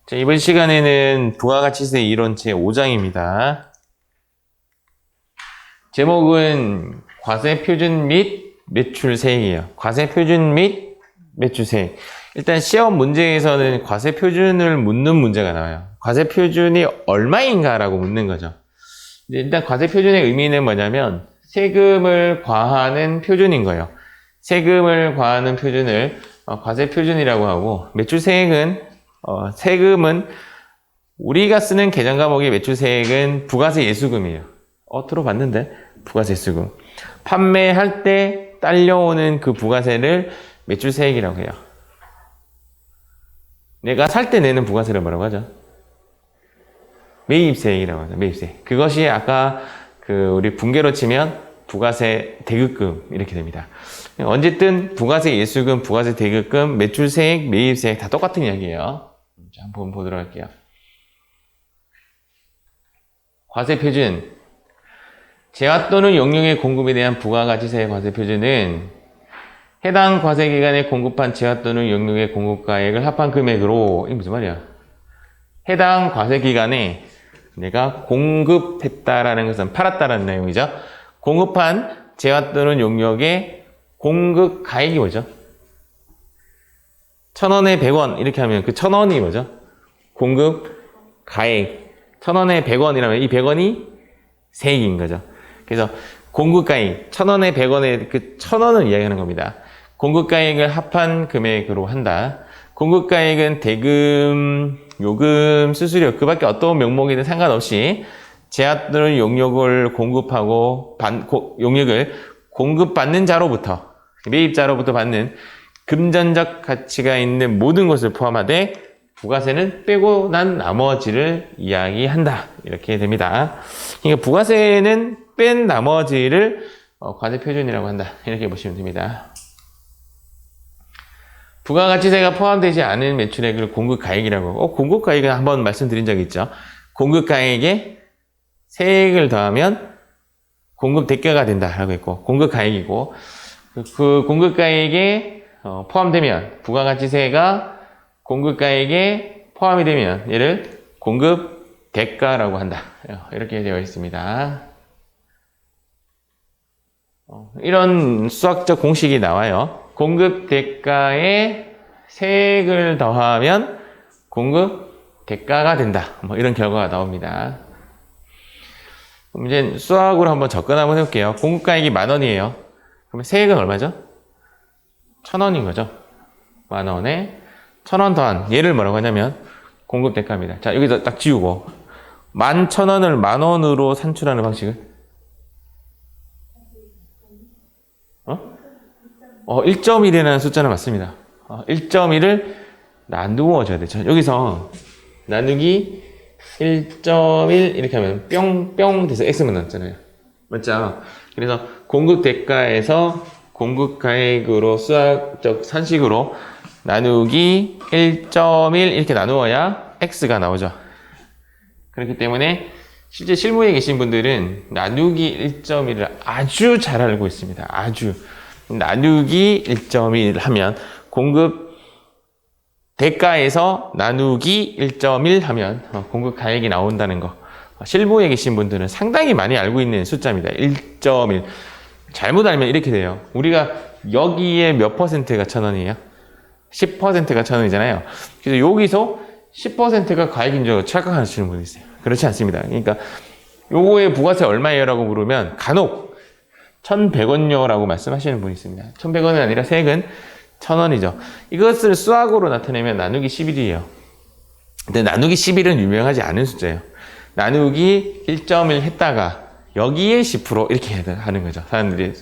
자, 이번 시간에는 부가가치세 이론 제5장입니다. 제목은 과세표준 및 매출세액이에요. 과세표준 및 매출세액. 일단 시험 문제에서는 과세표준을 묻는 문제가 나와요. 과세표준이 얼마인가라고 묻는 거죠. 일단 과세표준의 의미는 뭐냐면 세금을 과하는 표준인 거예요. 세금을 과하는 표준을 과세표준이라고 하고, 매출세액은 세금은 우리가 쓰는 계정 과목의 매출세액은 부가세 예수금이에요. 들어봤는데? 부가세 예수금. 판매할 때 딸려오는 그 부가세를 매출세액이라고 해요. 내가 살 때 내는 부가세를 뭐라고 하죠? 매입세액이라고 하죠. 매입세. 그것이 아까 우리 분계로 치면 부가세 대급금 이렇게 됩니다. 어쨌든 부가세 예수금, 부가세 대급금, 매출세액, 매입세액 다 똑같은 이야기예요. 자, 한번 보도록 할게요. 과세표준. 재화 또는 용역의 공급에 대한 부가가치세 과세표준은 해당 과세기간에 공급한 재화 또는 용역의 공급가액을 합한 금액으로, 이게 무슨 말이야? 해당 과세기간에 내가 공급했다라는 것은 팔았다라는 내용이죠. 공급한 재화 또는 용역의 공급가액이 뭐죠? 1,000원에 100원 이렇게 하면 그 1,000원이 뭐죠? 공급가액. 1,000원에 100원이라면 이 100원이 세액인 거죠. 그래서 공급가액, 1,000원에 100원에 그 1,000원을 이야기하는 겁니다. 공급가액을 합한 금액으로 한다. 공급가액은 대금, 요금, 수수료 그 밖에 어떤 명목이든 상관없이 재화 또는 용역을 공급하고 용역을 공급받는 자로부터, 매입자로부터 받는 금전적 가치가 있는 모든 것을 포함하되 부가세는 빼고 난 나머지를 이야기한다. 이렇게 됩니다. 그러니까 부가세는 뺀 나머지를 과세표준이라고 한다. 이렇게 보시면 됩니다. 부가가치세가 포함되지 않은 매출액을 공급가액이라고 하고, 공급가액은 한번 말씀드린 적이 있죠. 공급가액에 세액을 더하면 공급대가가 된다라고 했고, 공급가액이고, 그 공급가액에 포함되면, 부가가치세가 공급가액에 포함이 되면 얘를 공급대가라고 한다. 이렇게 되어 있습니다. 이런 수학적 공식이 나와요. 공급대가에 세액을 더하면 공급대가가 된다. 이런 결과가 나옵니다. 그럼 이제 수학으로 한번 접근 한번 해볼게요. 공급가액이 10,000원이에요. 그러면 세액은 얼마죠? 1,000원인 거죠. 10,000원에 1,000원 더한 얘를 뭐라고 하냐면 공급대가입니다. 자, 여기서 딱 지우고 11,000원을 10,000원으로 산출하는 방식은 1.1이라는 숫자는 맞습니다. 1.1을 나누어 줘야 되죠. 여기서 나누기 1.1 이렇게 하면 뿅뿅 돼서 x만 나왔잖아요. 맞죠? 그래서 공급대가에서 공급가액으로 수학적 산식으로 나누기 1.1 이렇게 나누어야 x가 나오죠. 그렇기 때문에 실제 실무에 계신 분들은 나누기 1.1을 아주 잘 알고 있습니다. 아주. 나누기 1.1 하면 공급 대가에서 나누기 1.1 하면 공급가액이 나온다는 거. 실무에 계신 분들은 상당히 많이 알고 있는 숫자입니다. 1.1. 잘못 알면 이렇게 돼요. 우리가 여기에 몇 퍼센트가 1,000원이에요? 10%가 1,000원이잖아요. 그래서 여기서 10%가 가액인 줄 착각하시는 분이 있어요. 그렇지 않습니다. 그러니까 요거의 부가세 얼마예요? 라고 물으면 간혹 1,100원요 라고 말씀하시는 분이 있습니다. 1,100원은 아니라 세액은 1,000원이죠. 이것을 수학으로 나타내면 나누기 11이에요. 근데 나누기 11은 유명하지 않은 숫자예요. 나누기 1.1 했다가 여기에 10% 이렇게 하는 거죠. 사람들이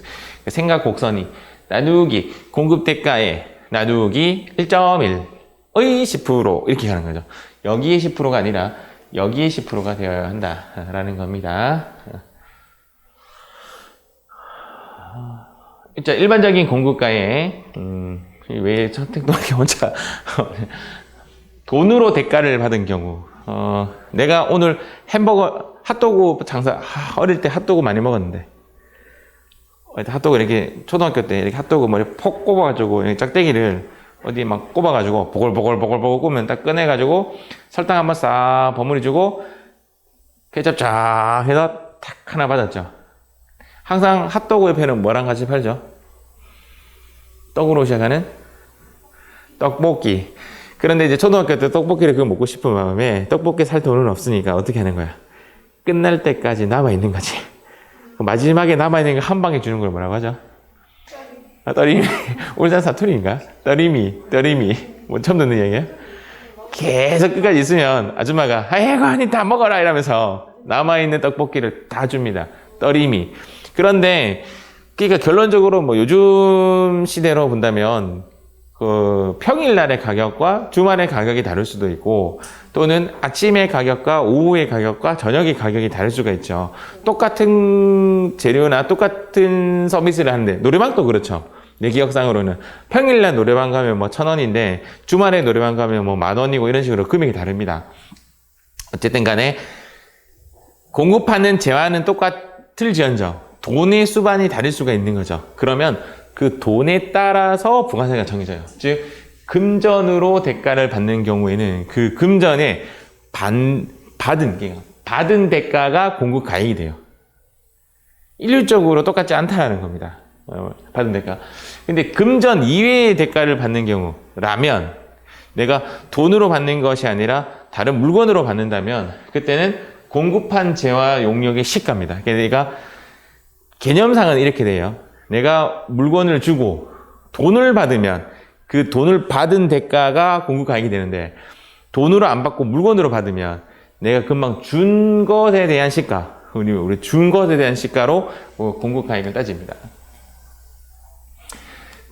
생각 곡선이 나누기 공급대가에 나누기 1.1의 10% 이렇게 하는 거죠. 여기에 10%가 아니라 여기에 10%가 되어야 한다라는 겁니다. 자, 일반적인 공급가에 왜 선택도 이렇게 혼자 돈으로 대가를 받은 경우, 내가 오늘 햄버거 핫도그 장사, 어릴 때 핫도그 많이 먹었는데 핫도그 이렇게 초등학교 때 이렇게 핫도그 머리 폭 꼽아가지고 짝대기를 어디 막 꼽아가지고 보글보글보글보글 꼽으면 딱 꺼내가지고 설탕 한번 싹 버무려주고 케첩 쫙 해서 탁 하나 받았죠. 항상 핫도그 옆에는 뭐랑 같이 팔죠? 떡으로 시작하는 떡볶이. 그런데 이제 초등학교 때 떡볶이를 그거 먹고 싶은 마음에 떡볶이 살 돈은 없으니까 어떻게 하는 거야? 끝날 때까지 남아있는 거지. 마지막에 남아있는 거 한 방에 주는 걸 뭐라고 하죠? 떠리미. 울산 사투리인가? 떠리미. 뭐 처음 듣는 얘기야? 계속 끝까지 있으면 아줌마가 아이고 아니 다 먹어라 이러면서 남아있는 떡볶이를 다 줍니다. 떠리미. 그런데 그러니까 결론적으로 뭐 요즘 시대로 본다면 그 평일날의 가격과 주말의 가격이 다를 수도 있고 또는 아침의 가격과 오후의 가격과 저녁의 가격이 다를 수가 있죠. 똑같은 재료나 똑같은 서비스를 하는데 노래방도 그렇죠. 내 기억상으로는 평일날 노래방 가면 뭐 1,000원인데 주말에 노래방 가면 뭐 10,000원이고 이런 식으로 금액이 다릅니다. 어쨌든 간에 공급하는 재화는 똑같을지언정 돈의 수반이 다를 수가 있는 거죠. 그러면 그 돈에 따라서 부가세가 정해져요. 즉 금전으로 대가를 받는 경우에는 그 금전에 받은 대가가 공급 가액이 돼요. 일률적으로 똑같지 않다는 겁니다. 받은 대가. 근데 금전 이외의 대가를 받는 경우라면 내가 돈으로 받는 것이 아니라 다른 물건으로 받는다면 그때는 공급한 재화 용역의 시가입니다. 그러니까 개념상은 이렇게 돼요. 내가 물건을 주고 돈을 받으면 그 돈을 받은 대가가 공급가액이 되는데 돈으로 안 받고 물건으로 받으면 내가 금방 준 것에 대한 시가, 우리 준 것에 대한 시가로 공급가액을 따집니다.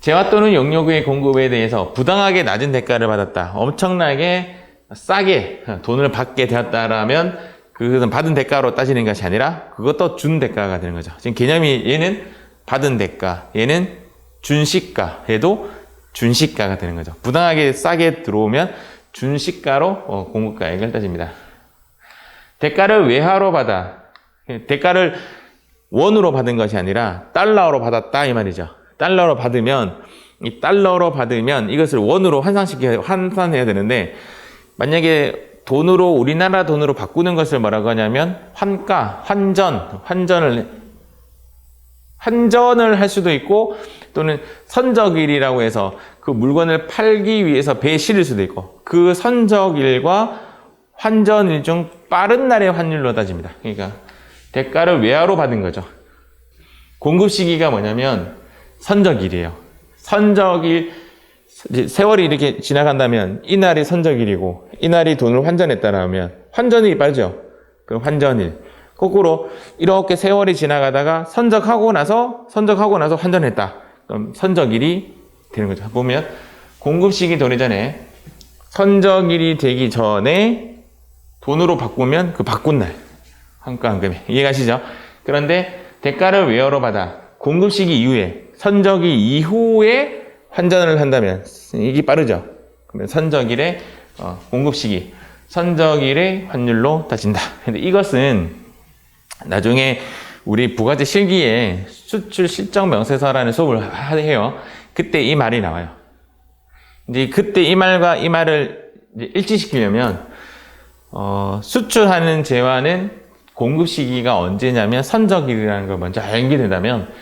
재화 또는 용역의 공급에 대해서 부당하게 낮은 대가를 받았다. 엄청나게 싸게 돈을 받게 되었다라면 그것은 받은 대가로 따지는 것이 아니라 그것도 준 대가가 되는 거죠. 지금 개념이 얘는 받은 대가, 얘는 준 시가, 얘도 준 시가가 되는 거죠. 부당하게 싸게 들어오면 준 시가로 공급가액을 따집니다. 대가를 외화로 받아. 대가를 원으로 받은 것이 아니라 달러로 받았다 이 말이죠. 달러로 받으면 이것을 원으로 환산해야 되는데 만약에 돈으로 우리나라 돈으로 바꾸는 것을 뭐라고 하냐면 환전을 할 수도 있고 또는 선적일이라고 해서 그 물건을 팔기 위해서 배에 실을 수도 있고 그 선적일과 환전일 중 빠른 날의 환율로 따집니다. 그러니까 대가를 외화로 받은 거죠. 공급 시기가 뭐냐면 선적일이에요. 선적일 세월이 이렇게 지나간다면 이날이 선적일이고 이날이 돈을 환전했다라면 환전일이 빠르죠. 그럼 환전일. 거꾸로 이렇게 세월이 지나가다가 선적하고 나서 환전했다. 그럼 선적일이 되는 거죠. 보면 공급시기 되기 전에 선적일이 되기 전에 돈으로 바꾸면 그 바꾼 날 환가환급이 이해가시죠? 그런데 대가를 외화로 받아 공급시기 이후에 선적일 이후에 환전을 한다면 이게 빠르죠. 그러면 선적일의 공급시기 선적일의 환율로 따진다. 근데 이것은 나중에 우리 부가세 실기에 수출 실적 명세서라는 수업을 해요. 그때 이 말이 나와요. 이제 그때 이 말과 이 말을 이제 일치시키려면 수출하는 재화는 공급 시기가 언제냐면 선적일이라는 걸 먼저 알게 된다면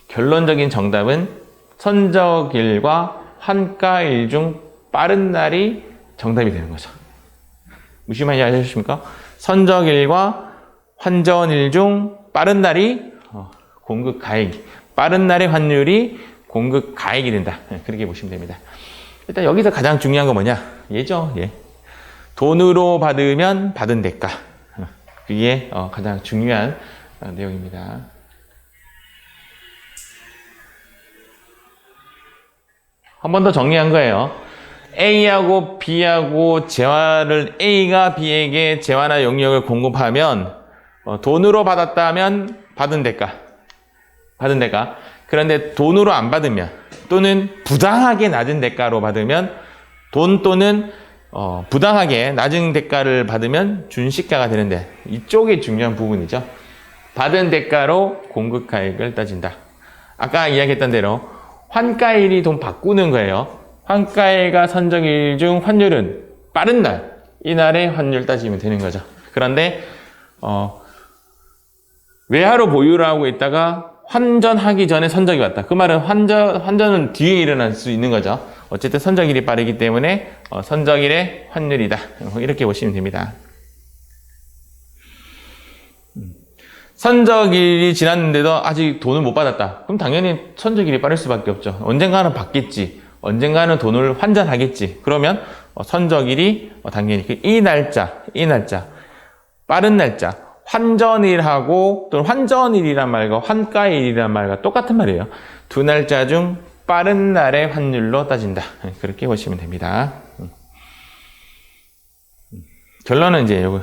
결론적인 정답은 선적일과 환가일 중 빠른 날이 정답이 되는 거죠. 무슨 말인지 아셨습니까? 선적일과 환전일 중 빠른 날이 공급 가액, 빠른 날의 환율이 공급 가액이 된다. 그렇게 보시면 됩니다. 일단 여기서 가장 중요한 건 뭐냐? 얘죠. 예. 돈으로 받으면 받은 대가. 그게 가장 중요한 내용입니다. 한 번 더 정리한 거예요. A하고 B하고 재화를 A가 B에게 재화나 용역을 공급하면 돈으로 받았다면 받은 대가. 그런데 돈으로 안 받으면 또는 부당하게 낮은 대가로 받으면 돈 또는 부당하게 낮은 대가를 받으면 준시가가 되는데 이쪽이 중요한 부분이죠. 받은 대가로 공급가액을 따진다. 아까 이야기했던 대로 환가일이 돈 바꾸는 거예요. 환가일과 선적일 중 환율은 빠른 날, 이날의 환율 따지면 되는 거죠. 그런데 외화로 보유를 하고 있다가 환전하기 전에 선적이 왔다. 그 말은 환전은 뒤에 일어날 수 있는 거죠. 어쨌든 선적일이 빠르기 때문에 선적일의 환율이다. 이렇게 보시면 됩니다. 선적일이 지났는데도 아직 돈을 못 받았다. 그럼 당연히 선적일이 빠를 수밖에 없죠. 언젠가는 받겠지. 언젠가는 돈을 환전하겠지. 그러면 선적일이 당연히 이 날짜, 빠른 날짜, 환전일하고 또는 환전일이란 말과 환가일이란 말과 똑같은 말이에요. 두 날짜 중 빠른 날의 환율로 따진다. 그렇게 보시면 됩니다. 결론은 이제 요거.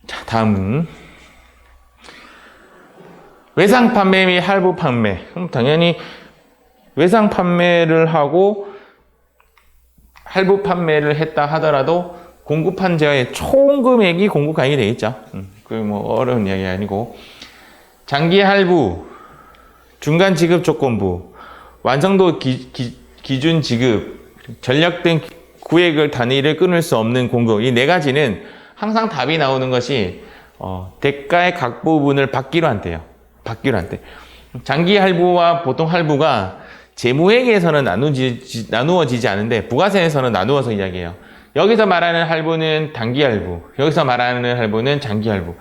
자, 다음. 외상 판매 및 할부 판매. 그럼 당연히 외상 판매를 하고 할부 판매를 했다 하더라도 공급한 제어의 총 금액이 공급 가액이 되겠죠. 그게 뭐 어려운 이야기 아니고. 장기 할부, 중간 지급 조건부, 완성도 기준 지급, 전력 등 구액을 단위를 끊을 수 없는 공급. 이 네 가지는 항상 답이 나오는 것이 대가의 각 부분을 받기로 한대요. 받기로 한대. 장기 할부와 보통 할부가 재무회계에서는 나누어지지 않은데 부가세에서는 나누어서 이야기해요. 여기서 말하는 할부는 단기 할부, 여기서 말하는 할부는 장기 할부.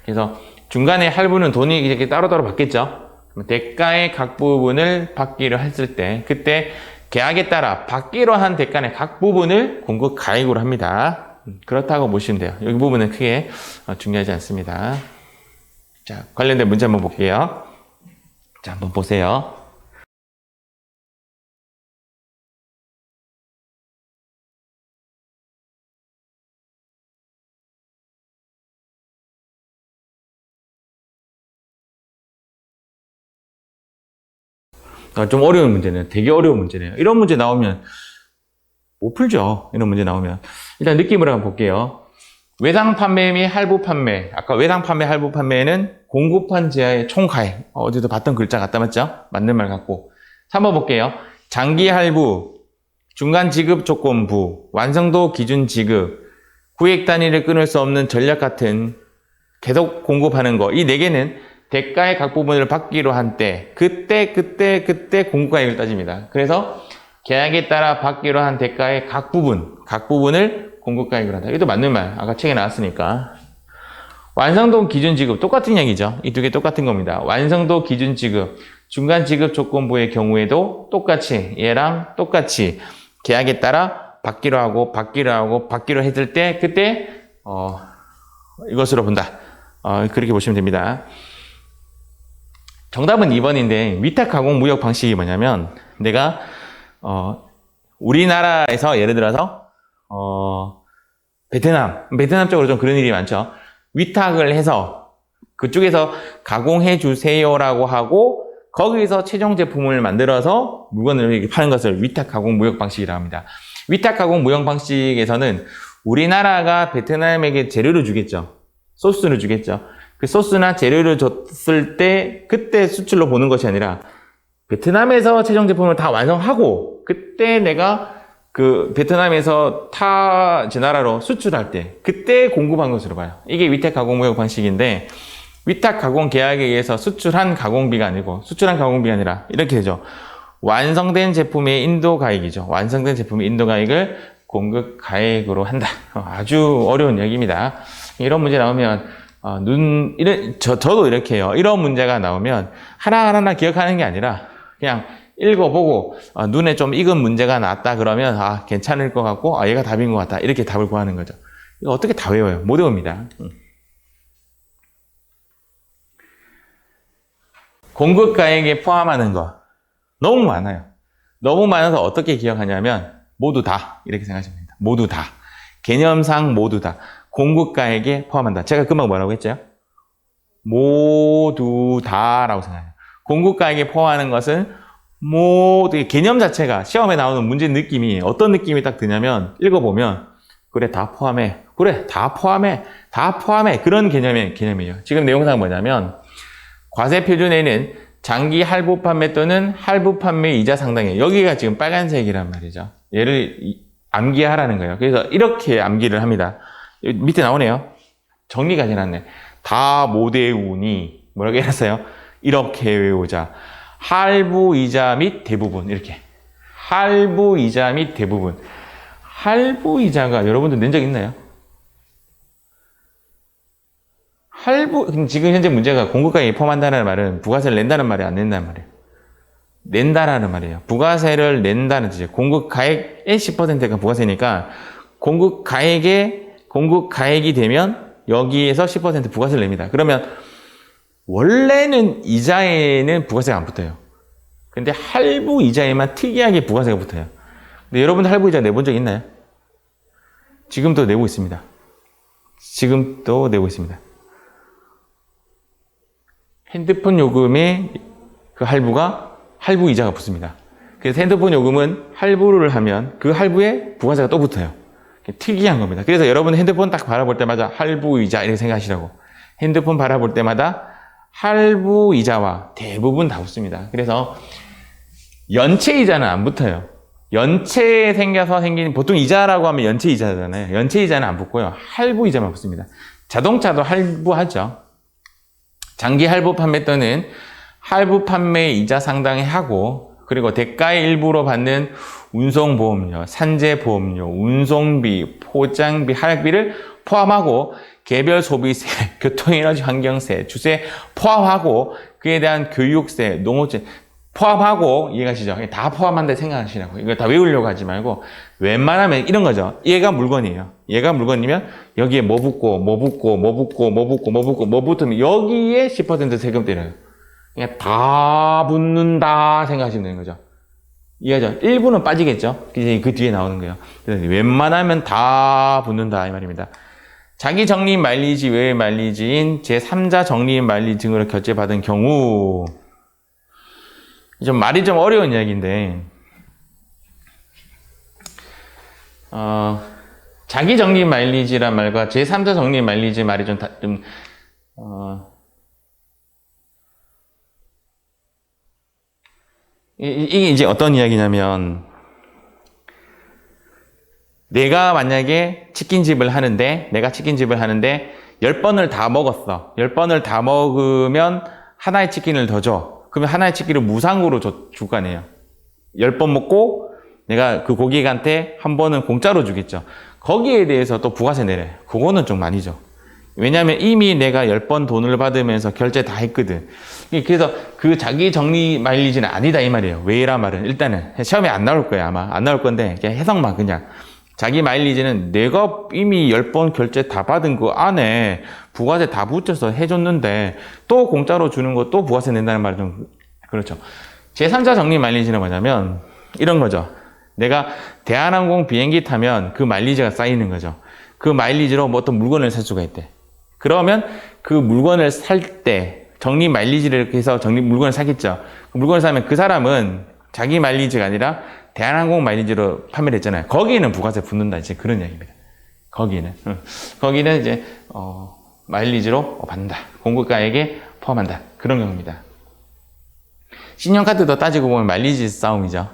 그래서 중간에 할부는 돈이 이렇게 따로따로 받겠죠. 대가의 각 부분을 받기로 했을 때 그때 계약에 따라 받기로 한 대가의 각 부분을 공급 가액으로 합니다. 그렇다고 보시면 돼요. 여기 부분은 크게 중요하지 않습니다. 자, 관련된 문제 한번 볼게요. 자, 한번 보세요. 좀 어려운 문제네요. 되게 어려운 문제네요. 이런 문제 나오면 못 풀죠. 이런 문제 나오면. 일단 느낌으로 한번 볼게요. 외상 판매 및 할부 판매. 아까 외상 판매, 할부 판매는 공급한 제하의 총 가액. 어제도 봤던 글자 같다 맞죠? 맞는 말 같고. 3번 볼게요. 장기 할부, 중간 지급 조건부, 완성도 기준 지급, 구액 단위를 끊을 수 없는 전략 같은 계속 공급하는 거. 이 네 개는 대가의 각 부분을 받기로 한 때, 그때 공급가액을 따집니다. 그래서 계약에 따라 받기로 한 대가의 각 부분을 공급가액으로 한다. 이것도 맞는 말. 아까 책에 나왔으니까. 완성도 기준 지급. 똑같은 얘기죠. 이 두 개 똑같은 겁니다. 완성도 기준 지급, 중간 지급 조건부의 경우에도 똑같이, 얘랑 똑같이 계약에 따라 받기로 했을 때, 그때, 이것으로 본다. 그렇게 보시면 됩니다. 정답은 2번인데 위탁 가공 무역 방식이 뭐냐면 내가 우리나라에서 예를 들어서 베트남 쪽으로 좀 그런 일이 많죠. 위탁을 해서 그쪽에서 가공해 주세요라고 하고 거기서 최종 제품을 만들어서 물건을 이렇게 파는 것을 위탁 가공 무역 방식이라고 합니다. 위탁 가공 무역 방식에서는 우리나라가 베트남에게 재료를 주겠죠. 소스를 주겠죠. 그 소스나 재료를 줬을 때 그때 수출로 보는 것이 아니라 베트남에서 최종 제품을 다 완성하고 그때 내가 그 베트남에서 타 나라로 수출할 때 그때 공급한 것으로 봐요. 이게 위탁 가공 무역 방식인데 위탁 가공 계약에 의해서 수출한 가공비가 아니라 이렇게 되죠. 완성된 제품의 인도 가액이죠. 완성된 제품의 인도 가액을 공급 가액으로 한다. 아주 어려운 얘기입니다. 이런 문제 나오면 저도 이렇게 해요. 이런 문제가 나오면 하나하나 기억하는 게 아니라 그냥 읽어보고 눈에 좀 익은 문제가 나왔다 그러면 괜찮을 것 같고 얘가 답인 것 같다 이렇게 답을 구하는 거죠. 이거 어떻게 다 외워요? 못 외웁니다. 공급가액에 포함하는 거 너무 많아요. 너무 많아서 어떻게 기억하냐면 모두 다 이렇게 생각하시면 됩니다. 모두 다 개념상 모두 다 공급가액에 포함한다. 제가 금방 뭐라고 했죠? 모두 다라고 생각해요. 공급가액에 포함하는 것은 모두 개념 자체가 시험에 나오는 문제 느낌이 어떤 느낌이 딱 드냐면 읽어보면 그래 다 포함해. 그래 다 포함해. 그런 개념이에요. 지금 내용상 뭐냐면 과세 표준에는 장기 할부 판매 또는 할부 판매 이자 상당액. 여기가 지금 빨간색이란 말이죠. 얘를 암기하라는 거예요. 그래서 이렇게 암기를 합니다. 밑에 나오네요. 정리가 해놨네. 다 못 외우니 뭐라고 해놨어요? 이렇게 외우자. 할부 이자 및 대부분 이렇게. 할부 이자 및 대부분. 할부 이자가 여러분들 낸 적 있나요? 지금 현재 문제가 공급가액에 포함한다는 말은 부가세를 낸다는 말이 안 낸다는 말이에요. 낸다라는 말이에요. 부가세를 낸다는 뜻이에요. 공급가액의 10%가 부가세니까 공급가액이 되면 여기에서 10% 부가세를 냅니다. 그러면 원래는 이자에는 부가세가 안 붙어요. 근데 할부 이자에만 특이하게 부가세가 붙어요. 근데 여러분들 할부 이자 내본 적 있나요? 지금도 내고 있습니다. 지금도 내고 있습니다. 핸드폰 요금에 그 할부 이자가 붙습니다. 그래서 핸드폰 요금은 할부를 하면 그 할부에 부가세가 또 붙어요. 특이한 겁니다. 그래서 여러분 핸드폰 딱 바라볼 때마다 할부 이자 이렇게 생각하시라고. 핸드폰 바라볼 때마다 할부 이자와 대부분 다 붙습니다. 그래서 연체 이자는 안 붙어요. 연체에 생겨서 생긴 보통 이자라고 하면 연체 이자잖아요. 연체 이자는 안 붙고요. 할부 이자만 붙습니다. 자동차도 할부하죠. 장기 할부 판매 또는 할부 판매 이자 상당히 하고 그리고 대가의 일부로 받는 운송보험료, 산재보험료, 운송비, 포장비, 할비를 포함하고 개별 소비세, 교통에너지 환경세, 주세 포함하고 그에 대한 교육세, 농업세 포함하고 이해가시죠? 다 포함한다 생각하시라고. 이거 다 외우려고 하지 말고 웬만하면 이런 거죠. 얘가 물건이에요. 얘가 물건이면 여기에 뭐 붙고 뭐 붙으면 여기에 10% 세금 때려요. 그냥 다 붙는다 생각하시면 되는 거죠. 이해하죠? 일부는 빠지겠죠? 그 뒤에 나오는 거예요. 그래서 웬만하면 다 붙는다 이 말입니다. 자기 적립 마일리지 외의 마일리지인 제3자 적립 마일리지 등으로 결제받은 경우 좀 말이 좀 어려운 이야기인데 자기 적립 마일리지란 말과 제3자 적립 마일리지 말이 이게 이제 어떤 이야기냐면 내가 만약에 치킨집을 하는데 10번을 다 먹었어. 10번을 다 먹으면 하나의 치킨을 더 줘. 그러면 하나의 치킨을 무상으로 줄 거 아니에요. 10번 먹고 내가 그 고객한테 한 번은 공짜로 주겠죠. 거기에 대해서 또 부가세 내래. 그거는 좀 아니죠. 왜냐하면 이미 내가 10번 돈을 받으면서 결제 다 했거든. 그래서 그 자기 적립 마일리지는 아니다 이 말이에요. 왜란 말은 일단은 시험에 안 나올 거예요. 아마 안 나올 건데 그냥 해석만 그냥. 자기 마일리지는 내가 이미 10번 결제 다 받은 그 안에 부가세 다 붙여서 해줬는데 또 공짜로 주는 거 또 부가세 낸다는 말이 좀 그렇죠. 제3자 적립 마일리지는 뭐냐면 이런 거죠. 내가 대한항공 비행기 타면 그 마일리지가 쌓이는 거죠. 그 마일리지로 뭐 어떤 물건을 살 수가 있대. 그러면 그 물건을 살 때 적립 마일리지를 이렇게 해서 물건을 사겠죠. 그 물건을 사면 그 사람은 자기 마일리지가 아니라 대한항공 마일리지로 판매를 했잖아요. 거기에는 부가세 붙는다. 이제 그런 얘기입니다. 거기는 이제, 마일리지로 받는다. 공급가액에 포함한다. 그런 경우입니다. 신용카드도 따지고 보면 마일리지 싸움이죠.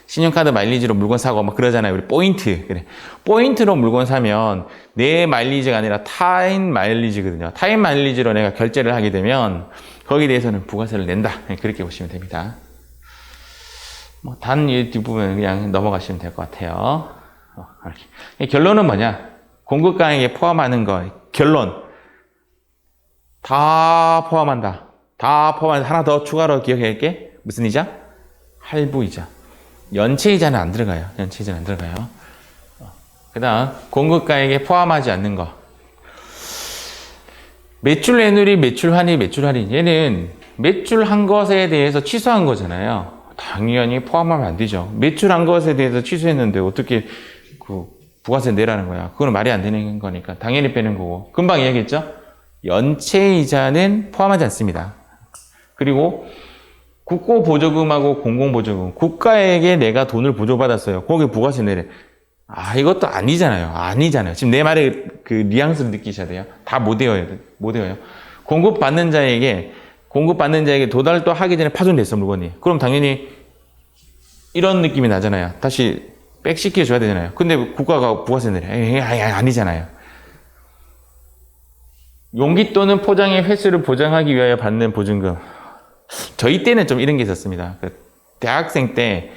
신용카드 마일리지로 물건 사고 막 그러잖아요. 우리 포인트. 그래. 포인트로 물건 사면 내 마일리지가 아니라 타인 마일리지거든요. 타인 마일리지로 내가 결제를 하게 되면 거기에 대해서는 부가세를 낸다. 그렇게 보시면 됩니다. 단 이 뒷부분 그냥 넘어가시면 될 것 같아요. 결론은 뭐냐? 공급가액에 포함하는 거. 결론. 다 포함한다. 다 포함한다. 하나 더 추가로 기억할게. 무슨 이자? 할부이자. 연체이자는 안 들어가요. 연체이자는 안 들어가요. 그 다음 공급가액에 포함하지 않는 거. 매출 애누리, 매출 환입, 매출 할인. 얘는 매출한 것에 대해서 취소한 거잖아요. 당연히 포함하면 안 되죠. 매출한 것에 대해서 취소했는데 어떻게 그 부가세 내라는 거야. 그건 말이 안 되는 거니까 당연히 빼는 거고. 금방 이야기했죠? 연체이자는 포함하지 않습니다. 그리고 국고보조금하고 공공보조금. 국가에게 내가 돈을 보조받았어요. 거기 부가세 내래. 이것도 아니잖아요. 아니잖아요. 지금 내 말의 그 뉘앙스를 느끼셔야 돼요. 다 못 외워요. 공급받는 자에게 공급받는 자에게 도달도 하기 전에 파손됐어, 물건이. 그럼 당연히 이런 느낌이 나잖아요. 다시 백시켜줘야 되잖아요. 근데 국가가 부가세 내려. 아니잖아요. 용기 또는 포장의 횟수를 보장하기 위하여 받는 보증금. 저희 때는 좀 이런 게 있었습니다. 대학생 때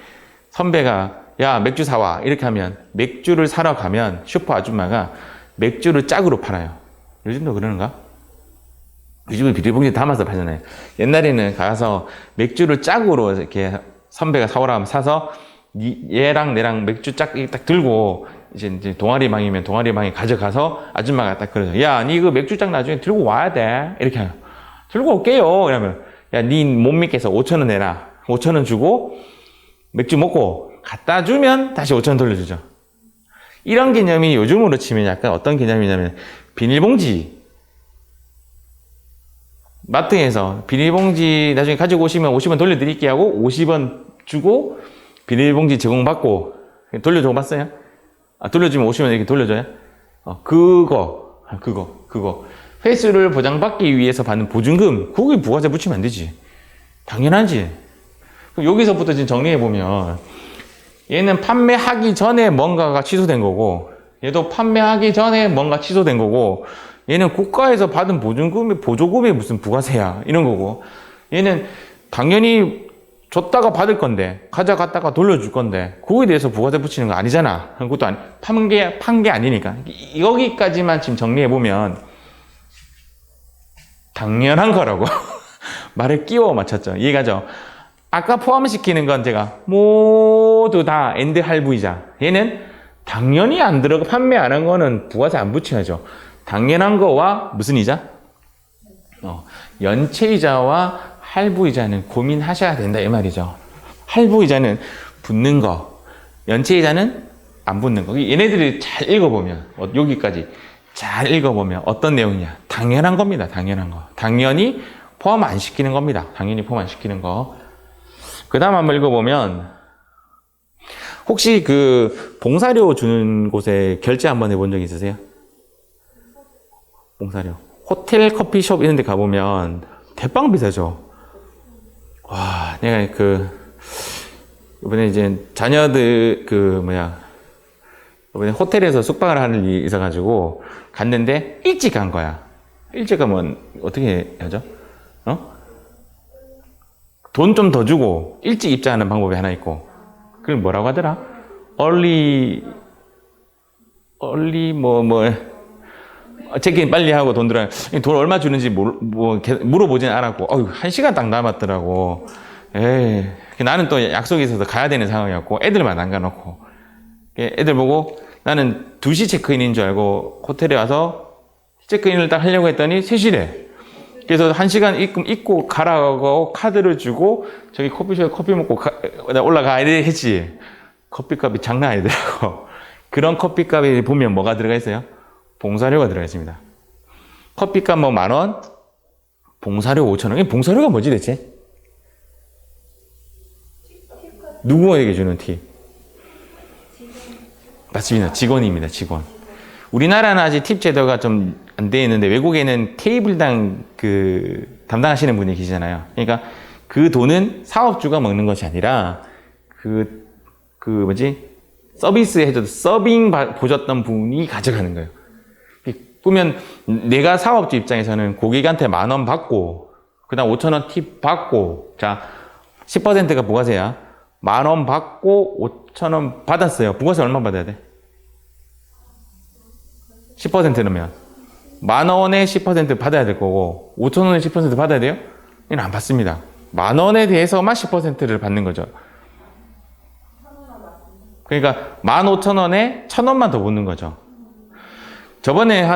선배가 야 맥주 사와 이렇게 하면 맥주를 사러 가면 슈퍼 아줌마가 맥주를 짝으로 팔아요. 요즘도 그러는가? 요즘은 비닐봉지에 담아서 팔잖아요. 옛날에는 가서 맥주를 짝으로 이렇게 선배가 사오라 하면 사서 얘랑 내랑 맥주 짝 딱 들고 이제 동아리방이면 동아리방에 가져가서 아줌마가 딱 그러죠. 야, 니 그 맥주 짝 나중에 들고 와야 돼. 이렇게 해요. 들고 올게요. 그러면 야, 니 못 믿겠어. 5,000원 내라. 5,000원 주고 맥주 먹고 갖다 주면 다시 5,000원 돌려주죠. 이런 개념이 요즘으로 치면 약간 어떤 개념이냐면 비닐봉지. 마트에서 비닐봉지 나중에 가지고 오시면 50원 돌려드릴게요 하고 50원 주고 비닐봉지 제공받고 돌려줘 봤어요? 돌려주면 50원 이렇게 돌려줘요? 그거 횟수를 보장받기 위해서 받는 보증금 거기 부가세 붙이면 안 되지. 당연하지. 여기서부터 지금 정리해보면 얘는 판매하기 전에 뭔가가 취소된 거고 얘도 판매하기 전에 뭔가 취소된 거고 얘는 국가에서 받은 보조금이 무슨 부가세야 이런 거고 얘는 당연히 줬다가 받을 건데 가져갔다가 돌려줄 건데 그거에 대해서 부가세 붙이는 거 아니잖아. 그것도 판 게 아니니까. 여기까지만 지금 정리해보면 당연한 거라고 말을 끼워 맞췄죠. 이해가죠? 아까 포함시키는 건 제가 모두 다 엔드 할부이자 얘는 당연히 안 들어가 판매 안 한 거는 부가세 안 붙여야죠. 당연한 거와 무슨 이자? 연체이자와 할부이자는 고민하셔야 된다 이 말이죠. 할부이자는 붙는 거, 연체이자는 안 붙는 거. 얘네들이 잘 읽어보면 여기까지 잘 읽어보면 어떤 내용이냐? 당연한 겁니다. 당연한 거. 당연히 포함 안 시키는 겁니다. 당연히 포함 안 시키는 거. 그 다음 한번 읽어보면 혹시 그 봉사료 주는 곳에 결제 한번 해본 적 있으세요? 봉사료. 호텔, 커피숍 이런 데 가보면 대빵 비싸죠. 와, 내가 이번에 이제 자녀들 이번에 호텔에서 숙박을 하는 일이 있어가지고 갔는데 일찍 간 거야. 일찍 가면 어떻게 하죠? 돈 좀 더 주고 일찍 입장하는 방법이 하나 있고 그걸 뭐라고 하더라? early 체크인 빨리 하고 돈 얼마 주는지 물어보진 않았고 1시간 딱 남았더라고. 나는 또 약속이 있어서 가야 되는 상황이었고 애들만 안 가놓고 애들 보고 나는 2시 체크인인 줄 알고 호텔에 와서 체크인을 딱 하려고 했더니 3시래. 그래서 1시간 입고 가라고 카드를 주고 저기 커피숍에 커피 먹고 올라가야 했지. 커피값이 장난 아니더라고. 그런 커피값에 보면 뭐가 들어가 있어요? 봉사료가 들어가 있습니다. 커피값 뭐 10,000원, 봉사료 5,000원. 봉사료가 뭐지 대체? 누구에게 주는 팁? 맞습니다. 직원입니다. 직원. 우리나라는 아직 팁 제도가 좀 안 돼 있는데 외국에는 테이블당 담당하시는 분이 계시잖아요. 그러니까 그 돈은 사업주가 먹는 것이 아니라 서비스 해줘도 서빙 보셨던 분이 가져가는 거예요. 그러면 내가 사업주 입장에서는 고객한테 10,000원 받고 그다음 5,000원 팁 받고 자 10%가 부가세야. 10,000원 받고 5,000원 받았어요. 부가세 얼마 받아야 돼? 10%면 10,000원에 10% 받아야 될 거고 5,000원에 10% 받아야 돼요? 이건 안 받습니다. 10,000원에 대해서만 10%를 받는 거죠. 그러니까 15,000원에 1,000원만 더 붙는 거죠. 저번에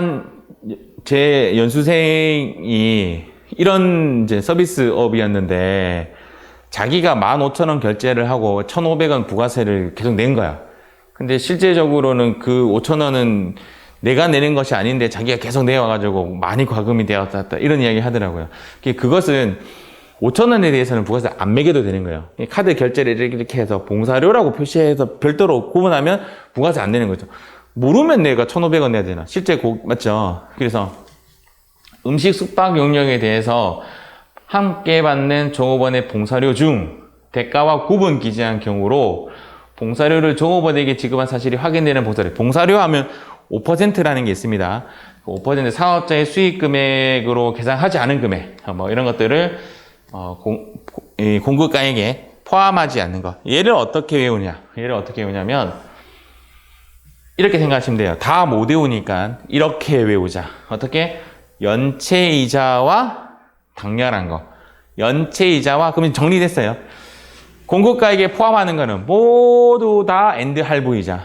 제 연수생이 이런 이제 서비스업이었는데 자기가 15,000원 결제를 하고 1,500원 부가세를 계속 낸 거야. 근데 실제적으로는 그 5,000원은 내가 내는 것이 아닌데 자기가 계속 내와가지고 많이 과금이 되었다 이런 이야기 하더라고요. 그것은 5,000원에 대해서는 부가세 안 매겨도 되는 거예요. 카드 결제를 이렇게 해서 봉사료라고 표시해서 별도로 구분하면 부가세 안 내는 거죠. 모르면 내가 1,500원 내야 되나? 실제 맞죠? 그래서 음식 숙박 용역에 대해서 함께 받는 종업원의 봉사료 중 대가와 구분 기재한 경우로 봉사료를 종업원에게 지급한 사실이 확인되는 봉사료. 봉사료 하면 5%라는 게 있습니다. 5% 사업자의 수익 금액으로 계산하지 않은 금액, 뭐 이런 것들을 공급가액에 포함하지 않는 것. 얘를 어떻게 외우냐면 이렇게 생각하시면 돼요. 다 못 외우니까 이렇게 외우자. 어떻게? 연체이자와 당연한 거. 연체이자와, 그러면 정리됐어요. 공급가액에 포함하는 거는 모두 다 엔드 할부이자.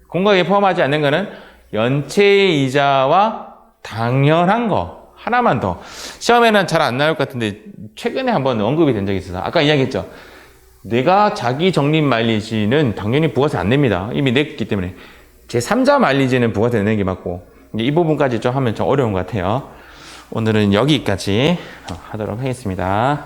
공급가액에 포함하지 않는 거는 연체이자와 당연한 거. 하나만 더. 시험에는 잘 안 나올 것 같은데 최근에 한번 언급이 된 적이 있어서 아까 이야기했죠. 내가 자기 적립 마일리지는 당연히 부가세 안 냅니다. 이미 냈기 때문에. 제3자 마일리지는 부가세 내는 게 맞고, 이 부분까지 좀 하면 좀 어려운 것 같아요. 오늘은 여기까지 하도록 하겠습니다.